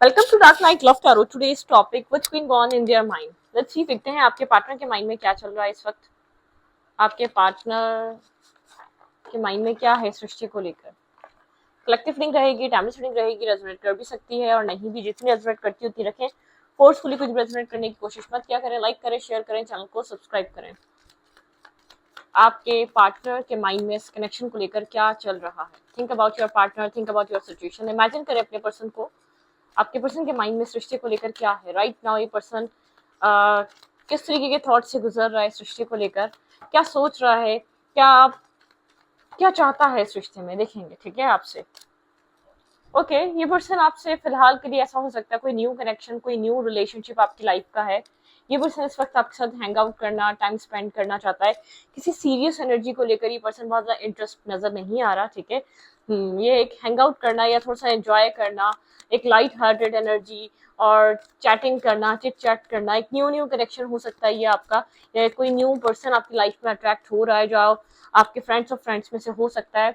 Welcome to dark night love tarot. Today's topic what's been gone in their mind. Let's see, देखते हैं आपके partner के mind में क्या चल रहा है इस वक्त। आपके पार्टनर के माइंड में क्या है सृष्टि को लेकर। कलेक्टिव रीडिंग रहेगी, टाइमलेस रीडिंग रहेगी, रेजोनेट कर भी सकती है और नहीं भी। जितनी रेजोनेट करती होती रखें। फोर्सफुली कुछ रेजोनेट करने की कोशिश मत क्या करें। लाइक करें, शेयर करें, चैनल को सब्सक्राइब करें। आपके पार्टनर के माइंड में इस कनेक्शन को लेकर क्या चल रहा है। Think about your partner, think about your situation. Imagine करें अपने पर्सन को। आपके पर्सन के माइंड में सृष्टि को लेकर क्या है राइट नाउ। ये पर्सन किस तरीके के थॉट से गुजर रहा है सृष्टि को लेकर, क्या सोच रहा है, क्या चाहता है सृष्टि में, देखेंगे। ठीक है आपसे। ओके, ये पर्सन आपसे फिलहाल के लिए ऐसा हो सकता है कोई न्यू कनेक्शन, कोई न्यू रिलेशनशिप आपकी लाइफ का है। ये पर्सन इस वक्त आपके साथ हैंग आउट करना, टाइम स्पेंड करना चाहता है। किसी सीरियस एनर्जी को लेकर ये पर्सन बहुत ज्यादा इंटरेस्ट नजर नहीं आ रहा। ठीक है, ये एक हैंग आउट करना या थोड़ा सा एंजॉय करना, एक लाइट हार्टेड एनर्जी और चैटिंग करना, चिट चैट करना, एक न्यू कनेक्शन हो सकता है ये आपका। या कोई न्यू पर्सन आपकी लाइफ में अट्रैक्ट हो रहा है जो आपके फ्रेंड्स ऑफ फ्रेंड्स में से हो सकता है।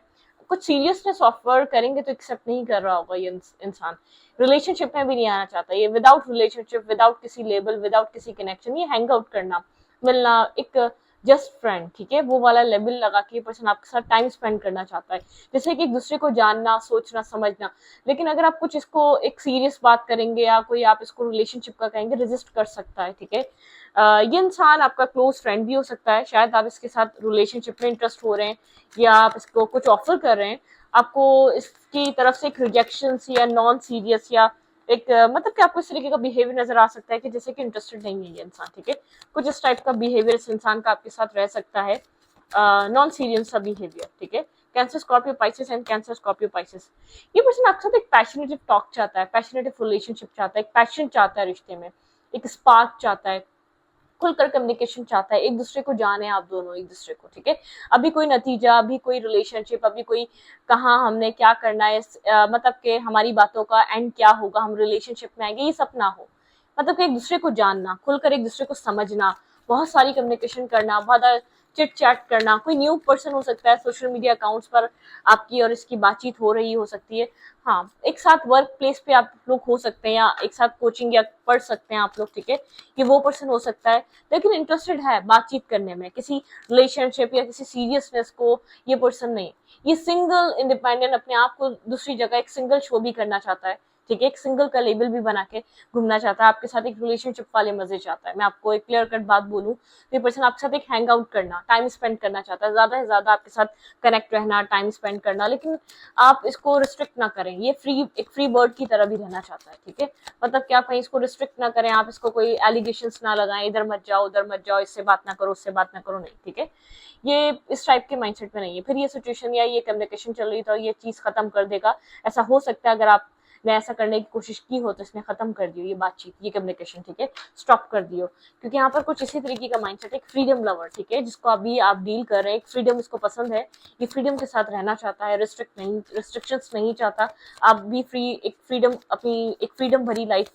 कुछ सीरियसनेस ऑफर करेंगे तो एक्सेप्ट नहीं कर रहा होगा ये इंसान। रिलेशनशिप में भी नहीं आना चाहता ये। विदाउट रिलेशनशिप, विदाउट किसी लेबल, विदाउट किसी कनेक्शन, ये हैंग आउट करना, मिलना, एक जस्ट फ्रेंड। ठीक है, वो वाला लेबल लगा के पर्सन आपके साथ टाइम स्पेंड करना चाहता है, जैसे कि एक दूसरे को जानना, सोचना, समझना। लेकिन अगर आप कुछ इसको एक सीरियस बात करेंगे या कोई आप इसको रिलेशनशिप का कहेंगे, रेजिस्ट कर सकता है। ठीक है, ये इंसान आपका क्लोज फ्रेंड भी हो सकता है। शायद आप इसके साथ रिलेशनशिप में इंटरेस्ट हो रहे हैं या आप इसको कुछ ऑफर कर रहे हैं, आपको इसकी तरफ से एक रिजेक्शन या नॉन सीरियस या एक मतलब कि आपको इस तरीके का बिहेवियर नजर आ सकता है कि जैसे कि इंटरेस्टेड नहीं है ये इंसान। ठीक है, कुछ इस टाइप का बिहेवियर इस इंसान का आपके साथ रह सकता है, नॉन सीरियस सा बिहेवियर। ठीक है, cancer Scorpio Pisces and cancer Scorpio Pisces. ये पर्सन आपके साथ एक पैशनेटिव टॉक चाहता है, पैशनेटिव रिलेशनशिप चाहता है, एक पैशन चाहता है रिश्ते में, एक स्पार्क चाहता है, खुलकर कम्युनिकेशन चाहता है, एक दूसरे को जाने आप दोनों एक दूसरे को। ठीक है, अभी कोई नतीजा, अभी कोई रिलेशनशिप, अभी कोई कहाँ हमने क्या करना है, मतलब कि हमारी बातों का एंड क्या होगा, हम रिलेशनशिप में आएंगे, ये सपना हो। मतलब कि एक दूसरे को जानना, खुलकर एक दूसरे को समझना, बहुत सारी कम्युनिकेशन करना, बहुत चिट चैट करना। कोई न्यू पर्सन हो सकता है, सोशल मीडिया अकाउंट्स पर आपकी और इसकी बातचीत हो रही हो सकती है। हाँ, एक साथ वर्क प्लेस पे आप लोग हो सकते हैं या एक साथ कोचिंग या पढ़ सकते हैं आप लोग। ठीक है, ये वो पर्सन हो सकता है, लेकिन इंटरेस्टेड है बातचीत करने में, किसी रिलेशनशिप या किसी सीरियसनेस को ये पर्सन नहीं। ये सिंगल इंडिपेंडेंट, अपने आप को दूसरी जगह एक सिंगल शो भी करना चाहता है। ठीक है, एक सिंगल का लेबल भी बना के घूमना चाहता है, आपके साथ एक रिलेशनशिप वाले मजे चाहता है। मैं आपको एक क्लियर कट बात बोलूं तो ये पर्सन आपके साथ एक हैंग आउट करना, टाइम स्पेंड करना चाहता है, ज्यादा से ज्यादा आपके साथ कनेक्ट रहना, टाइम स्पेंड करना। लेकिन आप इसको रिस्ट्रिक्ट ना करें, ये एक फ्री बर्ड की तरह भी रहना चाहता है। ठीक है, मतलब कि आप कहीं इसको रिस्ट्रिक्ट ना करें, आप इसको कोई एलिगेशंस ना लगाएं, इधर मत जाओ, उधर मत जाओ, इससे बात ना करो, उससे बात ना करो, नहीं। ठीक है, ये इस टाइप के माइंडसेट में नहीं है। फिर ये सिचुएशन या ये कम्युनिकेशन चल रही तो ये चीज खत्म कर देगा, ऐसा हो सकता है। अगर आपने ऐसा करने की कोशिश की हो तो इसने खत्म कर दियो ये बातचीत, ये कम्युनिकेशन। ठीक है, स्टॉप कर दियो, क्योंकि यहाँ पर कुछ इसी तरीके का माइंडसेट, एक फ्रीडम लवर। ठीक है, जिसको अभी आप डील कर रहे हैं, एक फ्रीडम इसको पसंद है, ये फ्रीडम के साथ रहना चाहता है, रिस्ट्रिक्शंस नहीं चाहता। आप भी फ्री, एक फ्रीडम, अपनी एक फ्रीडम भरी लाइफ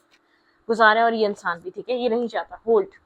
गुजारे और ये इंसान भी। ठीक है, ये नहीं चाहता होल्ड।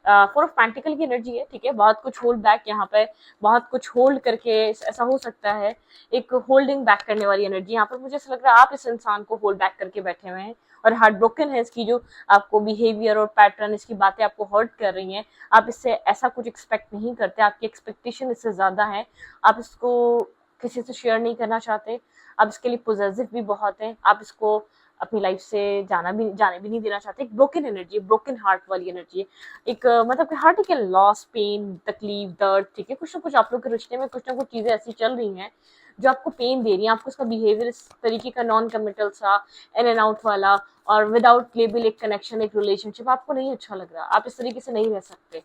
फोर ऑफ पेंटिकल की एनर्जी है। ठीक है, बहुत कुछ होल्ड बैक यहाँ पे, बहुत कुछ होल्ड करके ऐसा हो सकता है, एक होल्डिंग बैक करने वाली एनर्जी यहाँ पर। मुझे ऐसा लग रहा है आप इस इंसान को होल्ड बैक करके बैठे हुए हैं और हार्ट ब्रोकन है इसकी जो आपको बिहेवियर और पैटर्न, इसकी बातें आपको हर्ट कर रही हैं। आप इससे ऐसा कुछ एक्सपेक्ट नहीं करते, आपकी एक्सपेक्टेशन इससे ज्यादा है, आप इसको किसी से शेयर नहीं करना चाहते, आप इसके लिए पोजेसिव भी बहुत है, आप इसको अपनी लाइफ से जाने भी नहीं देना चाहते। एक ब्रोकन एनर्जी, ब्रोकन हार्ट वाली एनर्जी है। एक मतलब कि हार्ट के लॉस, पेन, तकलीफ, दर्द। ठीक है, कुछ ना कुछ आप लोग के रिश्ते में कुछ ना कुछ चीजें ऐसी चल रही हैं जो आपको पेन दे रही है। आपको उसका बिहेवियर इस तरीके का नॉन कमिटल सा, इन एंड आउट वाला और विदाउट लेबल एक कनेक्शन, एक रिलेशनशिप आपको नहीं अच्छा लग रहा। आप इस तरीके से नहीं रह सकते।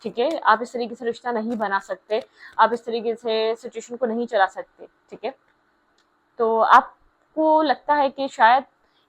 ठीक है, आप इस तरीके से रिश्ता नहीं बना सकते, आप इस तरीके से सिचुएशन को नहीं चला सकते। ठीक है, तो आपको लगता है कि शायद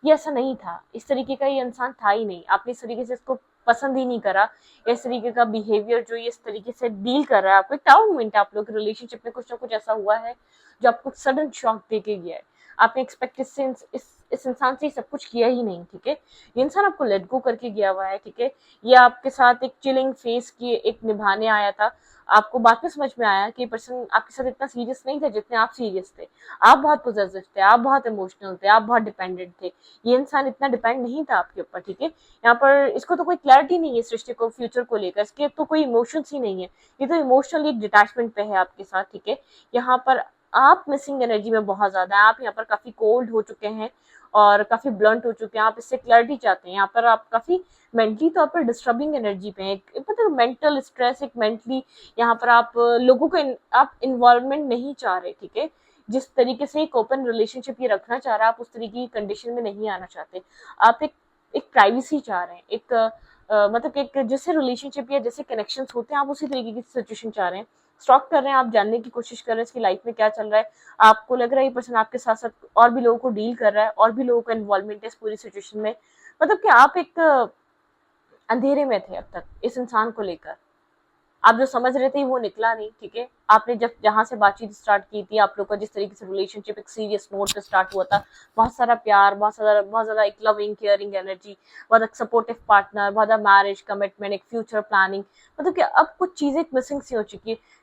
ये ऐसा नहीं था, इस तरीके का ये इंसान था ही नहीं, आपने इस तरीके से इसको पसंद ही नहीं करा। इस तरीके का बिहेवियर जो ये इस तरीके से डील कर रहा है, आपको एक टाउन मोमेंट है, आप लोग रिलेशनशिप में कुछ ना कुछ ऐसा हुआ है जो आपको सडन शॉक दे के गया है। आपने एक्सपेक्टेशंस इस इस इंसान से सब कुछ किया ही नहीं, ठीक है। ये इंसान आपको लेट गो करके गया हुआ है, ठीक है। ये आपके साथ एक चिलिंग फेस की एक निभाने आया था। आपको बाद में समझ में आया कि पर्सन आपके साथ इतना सीरियस नहीं था जितने आप सीरियस थे। आप बहुत पॉजिटिव थे, आप बहुत इमोशनल थे, आप बहुत डिपेंडेंट थे। ये इंसान इतना डिपेंड नहीं था आपके ऊपर, ठीक है। यहाँ पर इसको तो कोई क्लैरिटी नहीं है सृष्टि को फ्यूचर को लेकर, इसके तो कोई इमोशंस ही नहीं है। ये तो इमोशनली डिटैचमेंट पे है आपके साथ, ठीक है। यहाँ पर आप मिसिंग एनर्जी में बहुत ज्यादा है। आप यहाँ पर काफी कोल्ड हो चुके हैं और काफी ब्लंट हो चुके हैं। आप इससे क्लैरिटी चाहते हैं। यहाँ पर आप काफी मेंटली तौर पर डिस्टर्बिंग एनर्जी पे है, मतलब मेंटल स्ट्रेस, एक मेंटली यहाँ पर आप लोगों को आप इन्वॉल्वमेंट नहीं चाह रहे, ठीक है। जिस तरीके से एक ओपन रिलेशनशिप ये रखना चाह रहा है, आप उस तरीके की कंडीशन में नहीं आना चाहते। आप एक प्राइवेसी चाह रहे हैं, एक मतलब एक जैसे रिलेशनशिप या जैसे कनेक्शन होते हैं, आप उसी तरीके की सिचुएशन चाह रहे हैं। स्टॉक कर रहे हैं, आप जानने की कोशिश कर रहे हैं इसकी लाइफ में क्या चल रहा है। आपको लग रहा है ये पर्सन आपके साथ साथ और भी लोगों को डील कर रहा है, और भी लोगों का इन्वॉल्वमेंट है इस पूरी सिचुएशन में। मतलब कि आप एक अंधेरे में थे अब तक इस इंसान को लेकर। आप जो समझ रहे थे वो निकला नहीं, ठीक है। आपने जब जहां से बातचीत स्टार्ट की थी, आप लोग का जिस तरीके से रिलेशनशिप एक सीरियस नोट पे स्टार्ट हुआ था, बहुत सारा प्यार, बहुत ज्यादा एक लविंग केयरिंग एनर्जी, बहुत एक सपोर्टिव पार्टनर, बहुत मैरिज कमिटमेंट, एक फ्यूचर प्लानिंग, मतलब कि अब कुछ चीजें मिसिंग सी हो चुकी है।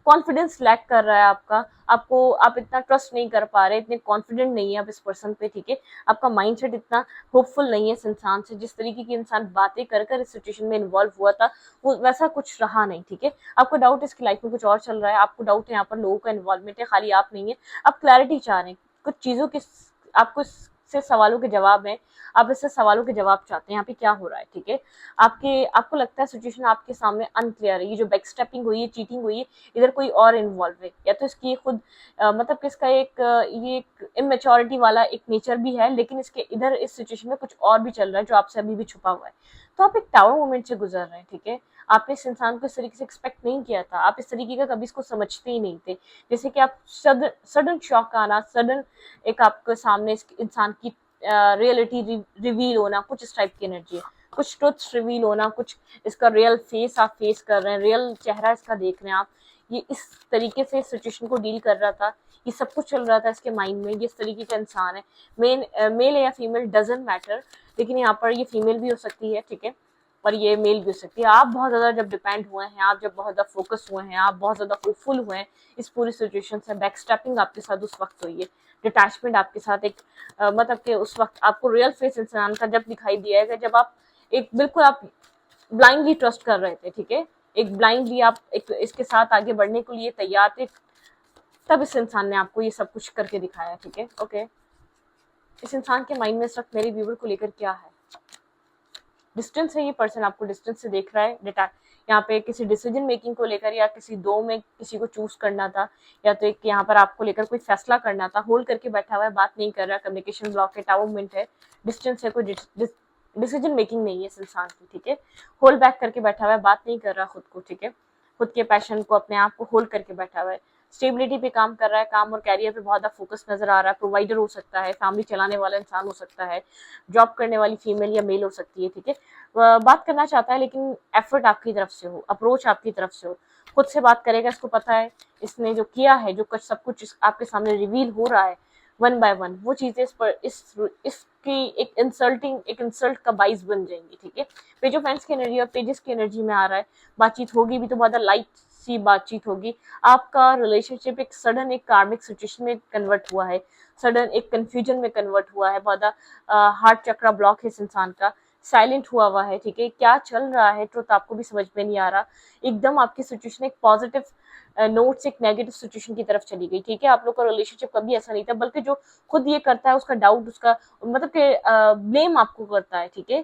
कॉन्फिडेंस लैक कर रहा है आपका, आप इतना ट्रस्ट नहीं कर पा रहे, इतने कॉन्फिडेंट नहीं है आप इस पर्सन पे, ठीक है। आपका माइंडसेट इतना होपफुल नहीं है इस इंसान से। जिस तरीके की इंसान बातें कर कर इस सिचुएशन में इन्वॉल्व हुआ था, वो वैसा कुछ रहा नहीं, ठीक है। आपको डाउट इसकी लाइफ में कुछ और चल रहा है, आपको डाउट है यहाँ पर लोगों का इन्वॉल्वमेंट है, खाली आप नहीं है। आप क्लैरिटी चाह रहे हैं कुछ चीजों के, आपको से सवालों के जवाब है, आप इससे सवालों के जवाब चाहते हैं यहाँ पे क्या हो रहा है, ठीक है। आपको लगता है सिचुएशन आपके सामने अनक्लियर है। ये जो बैकस्टेपिंग हुई है, चीटिंग हुई है, इधर कोई और इन्वॉल्व है, या तो इसकी खुद मतलब कि इसका ये एक इमेच्योरिटी वाला एक नेचर भी है, लेकिन इसके इधर इस सिचुएशन में कुछ और भी चल रहा है जो आपसे अभी भी छुपा हुआ है। तो आप एक टावर मोमेंट से गुजर रहे हैं, ठीक है। आपने इस इंसान को इस तरीके से एक्सपेक्ट नहीं किया था, आप इस तरीके का कभी इसको समझते ही नहीं थे। जैसे कि आप सडन शॉक आना, सडन एक आपके सामने इस इंसान की रियलिटी रिवील होना, कुछ इस टाइप की एनर्जी है। कुछ ट्रुथ्स रिवील होना, कुछ इसका रियल फेस आप फेस कर रहे हैं, रियल चेहरा इसका देख रहे हैं आप। ये इस तरीके से इस सिचुएशन को डील कर रहा था, ये सब कुछ चल रहा था इसके माइंड में। ये इस तरीके का इंसान है, मेल या फीमेल डजंट मैटर, लेकिन यहाँ पर ये फीमेल भी हो सकती है, ठीक है, और ये मेल भी हो सकती है। आप बहुत ज्यादा जब डिपेंड हुए हैं, आप जब बहुत ज्यादा फोकस हुए हैं, आप बहुत ज्यादा होपफुल हुए हैं इस पूरी सिचुएशन से। बैकस्टैपिंग आपके साथ उस वक्त हुई है, डिटैचमेंट आपके साथ एक मतलब कि उस वक्त आपको रियल फेस इंसान का जब दिखाई दिया है, जब आप एक बिल्कुल आप ब्लाइंडली ट्रस्ट कर रहे थे, ठीक है। एक ब्लाइंडली आप एक इसके साथ आगे बढ़ने के लिए तैयार थे, तब इस इंसान ने आपको ये सब कुछ करके दिखाया, ठीक है। ओके, इस इंसान के माइंड में इस वक्त मेरे व्यूवर को लेकर क्या है? डिस्टेंस है, ये पर्सन आपको डिस्टेंस से देख रहा है। डेटा यहाँ पे किसी डिसीजन मेकिंग को लेकर, या किसी दो में किसी को चूज करना था, या तो एक यहाँ पर आपको लेकर कोई फैसला करना था। होल्ड करके बैठा हुआ है, बात नहीं कर रहा, कम्युनिकेशन ब्लॉक है, टावरमेंट है, डिस्टेंस है, कोई डिसीजन मेकिंग नहीं है इस इंसान की, ठीक है। होल्ड बैक करके बैठा हुआ है, बात नहीं कर रहा खुद को, ठीक है। खुद के पैशन को, अपने आप को होल्ड करके बैठा हुआ है। स्टेबिलिटी पे काम कर रहा है, काम और कैरियर पे बहुत ज्यादा फोकस नजर आ रहा है। प्रोवाइडर हो सकता है, फैमिली चलाने वाला इंसान हो सकता है, जॉब करने वाली फीमेल या मेल हो सकती है, ठीक है। बात करना चाहता है, लेकिन एफर्ट आपकी तरफ से हो, अप्रोच आपकी तरफ से हो, खुद से बात करेगा। इसको पता है इसने जो किया है, जो कुछ सब कुछ आपके सामने रिवील हो रहा है वन बाय वन, वो चीजें इस पर इसकी एक इंसल्ट का बाइस बन जाएंगी, ठीक है। पेज ऑफ हैंड्स की एनर्जी और पेजेस की एनर्जी में आ रहा है। बातचीत होगी भी तो बहुत लाइट सी बातचीत होगी। आपका रिलेशनशिप एक सडन एक कार्मिक सिचुएशन में कन्वर्ट हुआ है, सडन एक कंफ्यूजन में कन्वर्ट हुआ है। बहुत हार्ट चक्रा ब्लॉक है इस इंसान का, साइलेंट हुआ है, ठीक है। क्या चल रहा है ट्रुथ आपको भी समझ में नहीं आ रहा। एकदम आपकी सिचुएशन एक पॉजिटिव नोट से एक नेगेटिव सिचुएशन की तरफ चली गई, ठीक है। आप लोग का रिलेशनशिप कभी ऐसा नहीं था, बल्कि जो खुद ये करता है उसका डाउट, उसका मतलब कि ब्लेम आपको करता है, ठीक है।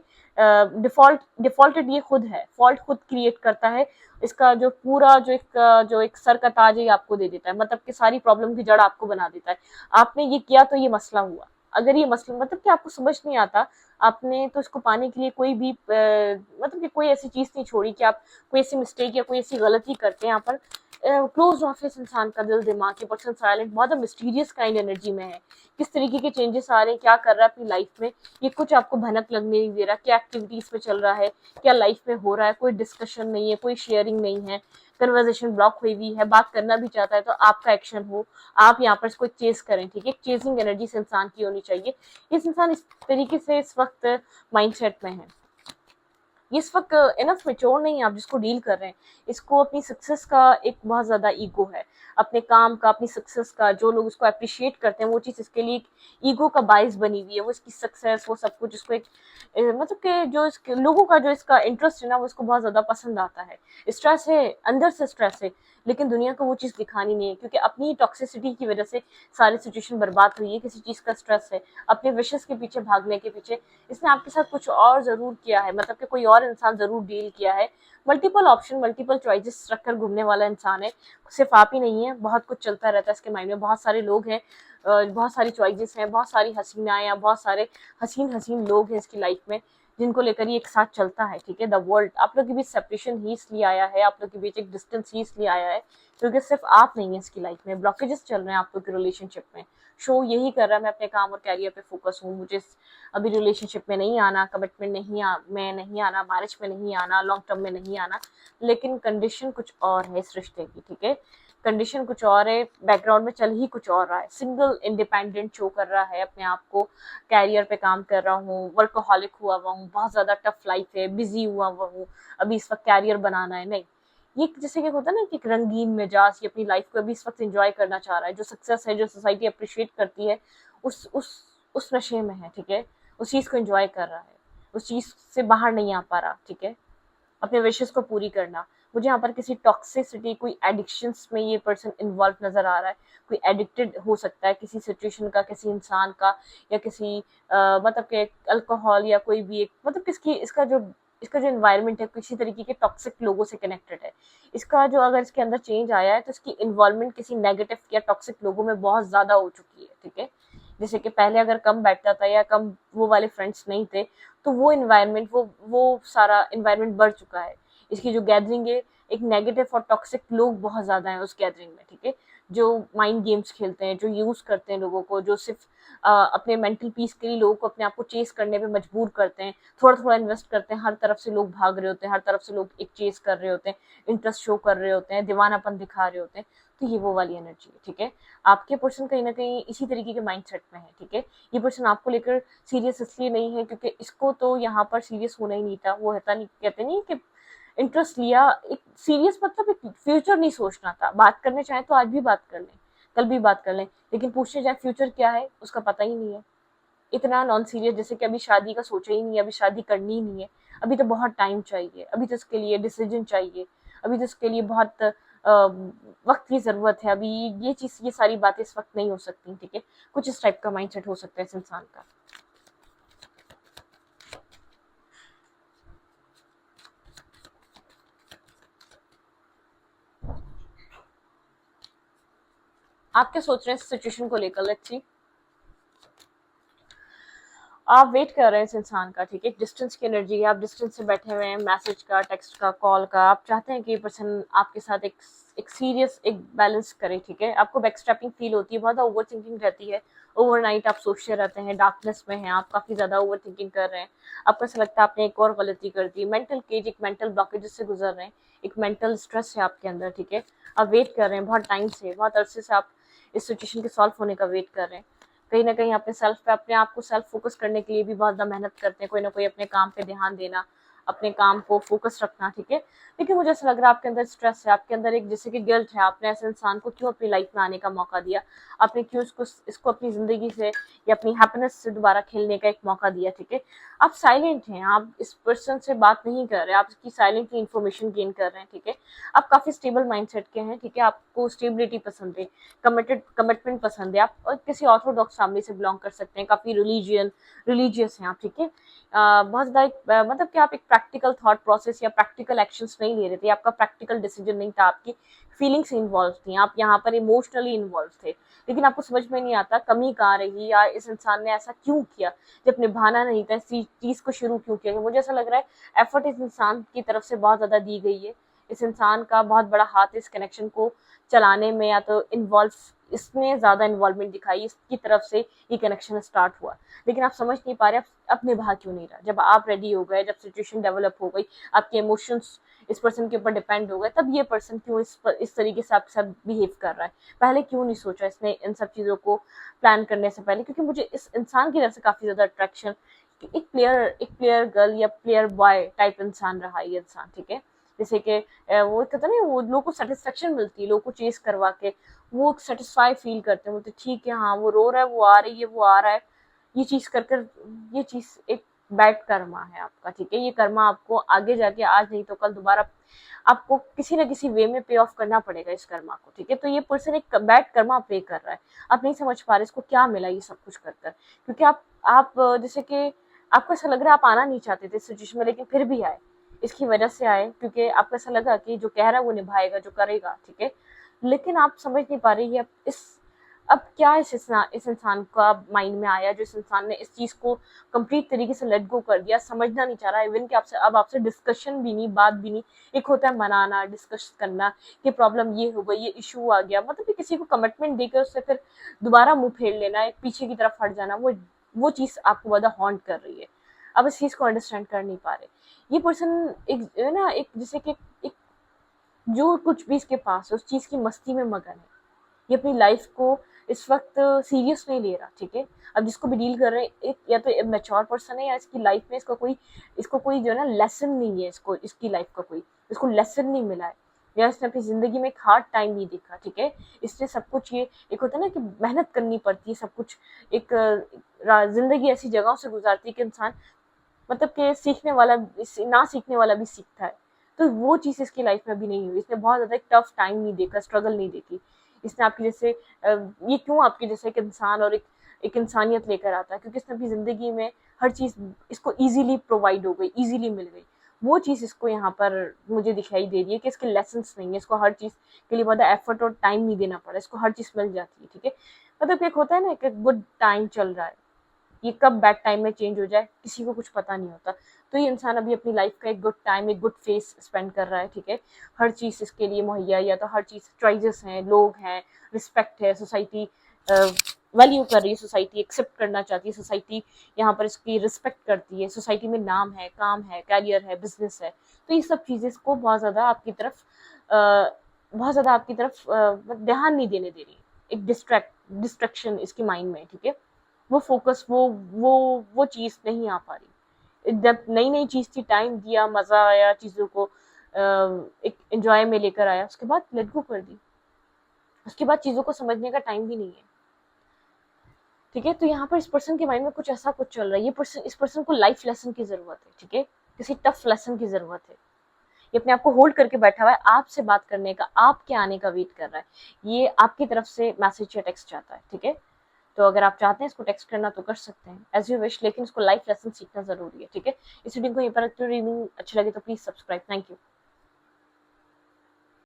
डिफॉल्टेड ये खुद है, फॉल्ट खुद क्रिएट करता है। इसका जो पूरा जो एक सर का ताज है आपको दे देता है, मतलब कि सारी प्रॉब्लम की जड़ आपको बना देता है। आपने ये किया तो ये मसला हुआ। अगर ये मसला मतलब कि आपको समझ नहीं आता, आपने तो इसको पाने के लिए कोई भी मतलब कि कोई ऐसी चीज नहीं छोड़ी कि आप कोई ऐसी मिस्टेक या कोई ऐसी गलती करते हैं। यहाँ पर क्लोज ऑफ इस इंसान का दिल दिमाग, ये पर्सन साइलेंट, बहुत मिस्टीरियस काइंड एनर्जी में है। किस तरीके के चेंजेस आ रहे हैं, क्या कर रहा है अपनी लाइफ में, ये कुछ आपको भनक लगने नहीं दे रहा। क्या एक्टिविटीज में चल रहा है, क्या लाइफ में हो रहा है, कोई डिस्कशन नहीं है, कोई शेयरिंग नहीं है, कन्वर्जेशन ब्लॉक हुई हुई है। बात करना भी चाहता है तो आपका एक्शन हो, आप यहाँ पर इसको चेस करें, ठीक है। चेसिंग एनर्जी से इंसान की होनी चाहिए। इस इंसान इस तरीके से इस वक्त माइंडसेट में है। इस वक्त इनफ मेच्योर नहीं है आप जिसको डील कर रहे हैं। इसको अपनी सक्सेस का एक बहुत ज्यादा ईगो है, अपने काम का, अपनी सक्सेस का। जो लोग उसको अप्रिशिएट करते हैं वो चीज इसके लिए ईगो का बाइस बनी हुई है। वो इसकी सक्सेस, वो सब कुछ इसको एक मतलब कि जो इसके लोगों का जो इसका इंटरेस्ट है ना, वो इसको बहुत ज्यादा पसंद आता है। स्ट्रेस है, अंदर से स्ट्रेस है, लेकिन दुनिया को वो चीज दिखानी नहीं है, क्योंकि अपनी टॉक्सिसिटी की वजह से सारी सिचुएशन बर्बाद हुई है। किसी चीज का स्ट्रेस है, अपने विशेष के पीछे भागने के पीछे। इसने आपके साथ कुछ और जरूर किया है, मतलब कि कोई और इंसान जरूर डील किया है। मल्टीपल ऑप्शन, मल्टीपल चॉइसेस रखकर घूमने वाला इंसान है। सिर्फ आप ही नहीं है, बहुत कुछ चलता रहता है इसके माइंड में। बहुत सारे लोग हैं, बहुत सारी चॉइसेस हैं, बहुत सारी हसीनाएं या बहुत सारे हसीन हसीन लोग हैं इसकी लाइफ में, जिनको लेकर ये एक साथ चलता है, ठीक है। द वर्ल्ड, आप लोग के बीच सेपरेशन ही इसलिए आया है, आप लोग के बीच एक डिस्टेंस ही इसलिए आया है क्योंकि सिर्फ आप नहीं है इसकी लाइफ में। ब्लॉकेजेस चल रहे हैं आप लोग के रिलेशनशिप में। शो यही कर रहा है मैं अपने काम और कैरियर पे फोकस हूँ, मुझे अभी रिलेशनशिप में नहीं आना, कमिटमेंट में नहीं आना, मैरिज में नहीं आना, लॉन्ग टर्म में नहीं आना। लेकिन कंडीशन कुछ और है इस रिश्ते की, ठीक है। कंडीशन कुछ और है, बैकग्राउंड में चल ही कुछ और रहा है। सिंगल इंडिपेंडेंट शो कर रहा है अपने आप को, कैरियर पे काम कर रहा हूँ, वर्कोहॉलिक हुआ हुआ हूँ, बहुत ज्यादा टफ लाइफ है, बिजी हुआ हुआ हूँ, अभी इस वक्त कैरियर बनाना है। नहीं, ये जैसे कि होता है ना कि एक रंगीन मिजाज, ये अपनी लाइफ को अभी इस वक्त एंजॉय करना चाह रहा है। जो सक्सेस है, जो सोसाइटी अप्रिशिएट करती है, उस नशे में है, ठीक है। उस चीज को एंजॉय कर रहा है, उस चीज से बाहर नहीं आ पा रहा, ठीक है। अपने विशेष को पूरी करना। मुझे यहाँ पर किसी टॉक्सिसिटी, कोई एडिक्शंस में ये पर्सन इन्वॉल्व नजर आ रहा है। कोई एडिक्टेड हो सकता है किसी सिचुएशन का, किसी इंसान का, या किसी मतलब के अल्कोहल, या कोई भी एक मतलब किसकी इसका जो एनवायरनमेंट है किसी तरीके के टॉक्सिक लोगों से कनेक्टेड है। इसका जो अगर इसके अंदर चेंज आया है तो इसकी इन्वॉल्वमेंट किसी नेगेटिव या टॉक्सिक लोगों में बहुत ज्यादा हो चुकी है, ठीक है। जैसे कि पहले अगर कम बैठता था या कम वो वाले फ्रेंड्स नहीं थे, तो वो इन्वायरमेंट, वो सारा इन्वायरमेंट बढ़ चुका है। इसकी जो गैदरिंग है, एक नेगेटिव और टॉक्सिक लोग बहुत ज्यादा हैं उस गैदरिंग में, ठीक है। जो माइंड गेम्स खेलते हैं, जो यूज करते हैं लोगों को, जो सिर्फ अपने मेंटल पीस के लिए लोगों को अपने आप को चेस करने पे मजबूर करते हैं। थोड़ा थोड़ा इन्वेस्ट करते हैं, हर तरफ से लोग भाग रहे होते हैं, हर तरफ से लोग एक चेस कर रहे होते हैं, इंटरेस्ट शो कर रहे होते हैं, दीवानापन दिखा रहे होते हैं। तो ये वो वाली एनर्जी है, ठीक है। आपके पर्सन कहीं ना कहीं इसी तरीके के माइंडसेट में है, ठीक है। ये पर्सन आपको लेकर सीरियस इसलिए नहीं है क्योंकि इसको तो यहाँ पर सीरियस होना ही नहीं था। वो होता नहीं, कहते नहीं कि इंटरेस्ट लिया, एक सीरियस मतलब एक फ्यूचर नहीं सोचना था। बात करने चाहे तो आज भी बात कर लें, कल भी बात कर लें, लेकिन पूछने जाए फ्यूचर क्या है उसका पता ही नहीं है। इतना नॉन सीरियस, जैसे कि अभी शादी का सोचा ही नहीं है, अभी शादी करनी ही नहीं है, अभी तो बहुत टाइम चाहिए, अभी तो इसके लिए डिसीजन चाहिए, अभी तो इसके लिए बहुत वक्त की जरूरत है। अभी ये चीज, ये सारी बातें इस वक्त नहीं हो सकती, ठीक है। कुछ इस टाइप का माइंडसेट हो सकता है इस इंसान का। आप क्या सोच रहे हैं इस सिचुएशन को लेकर? Let's see. आप वेट कर रहे हैं इस इंसान का, ठीक है। डिस्टेंस की एनर्जी है, आप डिस्टेंस से बैठे हुए हैं, मैसेज का, टेक्स्ट का, कॉल का। आप चाहते हैं कि ये पर्सन आपके साथ एक सीरियस, एक बैलेंस करे, ठीक है। आपको बैकस्ट्रैपिंग फील होती है, बहुत ओवर थिंकिंग रहती है। ओवरनाइट आप सोचते रहते हैं, डार्कनेस में हैं आप, काफी ज्यादा ओवर थिंकिंग कर रहे हैं। आपको ऐसा लगता है आपने एक और गलती कर दी। मेंटल केज, एक मेंटल ब्लॉकेज से गुजर रहे हैं, एक मेंटल स्ट्रेस है आपके अंदर, ठीक है। आप वेट कर रहे हैं बहुत टाइम से, बहुत अरसे से आप इस सिचुएशन के सॉल्व होने का वेट कर रहे हैं। कहीं ना कहीं अपने सेल्फ पे, अपने आप को सेल्फ फोकस करने के लिए भी बहुत ज्यादा मेहनत करते हैं। कोई ना कोई अपने काम पे ध्यान देना, अपने काम को फोकस रखना, ठीक है। लेकिन मुझे ऐसा लग रहा है आपके अंदर स्ट्रेस है, आपके अंदर एक जैसे कि गिल्ट है। आपने ऐसे इंसान को क्यों अपनी लाइफ में आने का मौका दिया, आपने क्यों इसको अपनी जिंदगी से या अपनी हैप्पीनेस से दोबारा खेलने का एक मौका दिया, ठीक है। आप साइलेंट हैं, आप इस पर्सन से बात नहीं कर रहे, आप इसकी साइलेंटली इन्फॉर्मेशन गेन कर रहे हैं, ठीक है। आप काफी स्टेबल माइंडसेट के हैं, ठीक है। आपको स्टेबिलिटी पसंद है, कमिटमेंट पसंद है। आप और किसी ऑर्थोडॉक्स फैमिली से बिलोंग कर सकते हैं, काफी रिलीजियस हैं आप, ठीक है। बहुत ज्यादा मतलब कि आप एक प्रैक्टिकल थॉट प्रोसेस या प्रैक्टिकल एक्शंस नहीं ले रहे थे, आपका प्रैक्टिकल डिसीजन नहीं था, आपकी फीलिंग्स इन्वॉल्व थी, आप यहाँ पर इमोशनली इन्वॉल्व थे। लेकिन आपको समझ में नहीं आता कमी कहाँ रही, या इस इंसान ने ऐसा क्यों किया जब निभाना नहीं था, इस चीज को शुरू क्यों किया। मुझे ऐसा लग रहा है एफर्ट इस इंसान की तरफ से बहुत ज्यादा दी गई है, इस इंसान का बहुत बड़ा हाथ है इस कनेक्शन को चलाने में, या तो इसने ज़्यादा इन्वॉल्वमेंट दिखाई, इसकी तरफ से ये कनेक्शन स्टार्ट हुआ, लेकिन आप समझ नहीं पा रहे आप निभा क्यों नहीं रहा। जब आप रेडी हो गए, जब सिचुएशन डेवलप हो गई, आपके इमोशंस इस पर्सन के ऊपर डिपेंड हो गए, तब ये पर्सन क्यों इस तरीके से आपके साथ बिहेव कर रहा है। पहले क्यों नहीं सोचा इसने इन सब चीज़ों को प्लान करने से पहले, क्योंकि मुझे इस इंसान की तरफ से काफ़ी ज़्यादा अट्रैक्शन, एक प्लेयर गर्ल या प्लेयर बॉय टाइप इंसान रहा ये इंसान, ठीक है। जैसे कि वो कहते हैं ना, वो लोगों को सेटिस्फेक्शन मिलती है, लोगों को चेस करवा के वो सेटिस्फाई फील करते हैं, बोलते ठीक है हाँ वो रो रहा है, वो आ रही है, वो आ रहा है, ये चीज़ कर कर, ये चीज़ एक बैड कर्मा है आपका, ठीक है। ये कर्मा आपको आगे जाके आज नहीं तो कल दोबारा आपको किसी ना किसी वे में पे ऑफ करना पड़ेगा इस कर्मा को, ठीक है। तो ये पर्सन एक बैड कर्मा पे कर रहा है, आप नहीं समझ पा रहे इसको क्या मिला ये सब कुछ कर कर, क्योंकि आप जैसे कि आपको ऐसा लग रहा है आप आना नहीं चाहते थे इस सिचुएशन में, लेकिन फिर भी आए, इसकी वजह से आए, क्योंकि आपको ऐसा लगा कि जो कह रहा है वो निभाएगा, जो करेगा, ठीक है। लेकिन आप समझ नहीं पा रही है अब क्या इस इंसान का माइंड में आया, जो इस इंसान ने इस चीज़ को कंप्लीट तरीके से लेट गो कर दिया, समझना नहीं चाह रहा, इवन कि आपसे डिस्कशन भी नहीं, बात भी नहीं। एक होता है मनाना, डिस्कस करना कि प्रॉब्लम ये हो गई, ये इशू आ गया, मतलब कि किसी को कमिटमेंट देकर उससे फिर दोबारा मुंह फेर लेना, एक पीछे की तरफ हट जाना, वो चीज़ आपको ज़्यादा हॉन्ट कर रही है। अब इस चीज़ को अंडरस्टैंड कर नहीं पा रहे ये पर्सन, एक जैसे कि एक जो कुछ भी इसके पास है उस चीज़ की मस्ती में मगन है, ये अपनी लाइफ को इस वक्त सीरियस नहीं ले रहा, ठीक है। अब जिसको भी डील कर रहे हैं, एक या तो मैच्योर पर्सन है, या इसकी लाइफ में इसको कोई जो है ना लेसन नहीं है, इसकी लाइफ का कोई इसको लेसन नहीं मिला है, या इसने अपनी जिंदगी में एक हार्ड टाइम नहीं देखा, ठीक है। इसने सब कुछ, ये एक होता है ना कि मेहनत करनी पड़ती है, सब कुछ एक जिंदगी ऐसी जगहों से गुजारती है कि इंसान मतलब कि ना सीखने वाला भी सीखता है। तो वो चीज़ इसकी लाइफ में अभी नहीं हुई, इसने बहुत ज़्यादा एक टफ टाइम नहीं देखा, स्ट्रगल नहीं देखी। इसने आपकी जैसे ये क्यों आपके जैसे एक इंसान और एक इंसानियत लेकर आता है, क्योंकि इसने अपनी ज़िंदगी में हर चीज़ इसको ईज़िली प्रोवाइड हो गई, ईज़िली मिल गई। वो चीज़ इसको यहाँ पर मुझे दिखाई दे रही है कि इसके लेसन्स नहीं है, इसको हर चीज़ के लिए बहुत एफर्ट और टाइम नहीं देना पड़ा, इसको हर चीज़ मिल जाती है, ठीक है। मतलब एक होता है ना, एक गुड टाइम चल रहा है, ये कब बैड टाइम में चेंज हो जाए किसी को कुछ पता नहीं होता। तो ये इंसान अभी अपनी लाइफ का एक गुड टाइम, एक गुड फेस स्पेंड कर रहा है, ठीक है। हर चीज़ इसके लिए मुहैया, या तो हर चीज़ चॉइसेस हैं, लोग हैं, रिस्पेक्ट है, सोसाइटी वैल्यू कर रही है, सोसाइटी एक्सेप्ट करना चाहती है, सोसाइटी यहाँ पर इसकी रिस्पेक्ट करती है, सोसाइटी में नाम है, काम है, कैरियर है, बिजनेस है। तो ये सब चीज़ें इसको बहुत ज़्यादा आपकी तरफ ध्यान नहीं देने दे रही, एक डिस्ट्रैक्शन इसके माइंड में, ठीक है। वो फोकस वो चीज़ नहीं आ पा रही। जब नई नई चीज़ थी, टाइम दिया, मज़ा आया, चीज़ों को एक एंजॉय में लेकर आया, उसके बाद लेट गो कर दी, उसके बाद चीज़ों को समझने का टाइम भी नहीं है, ठीक है। तो यहाँ पर इस पर्सन के माइंड में कुछ ऐसा कुछ चल रहा है, इस पर्सन को लाइफ लेसन की ज़रूरत है, ठीक है। किसी टफ लेसन की ज़रूरत है। ये अपने आप को होल्ड करके बैठा हुआ है, आपसे बात करने का, आपके आने का वेट कर रहा है, ये आपकी तरफ से मैसेज या टेक्स्ट चाहता है, ठीक है। तो अगर आप चाहते हैं इसको टेक्स्ट करना तो कर सकते हैं, एज यू विश, लेकिन इसको लाइफ लेसन सीखना जरूरी है, ठीक है। इस वीडियो को यहीं पर रखते हुए, रीडिंग अच्छी लगे तो प्लीज सब्सक्राइब। Thank you.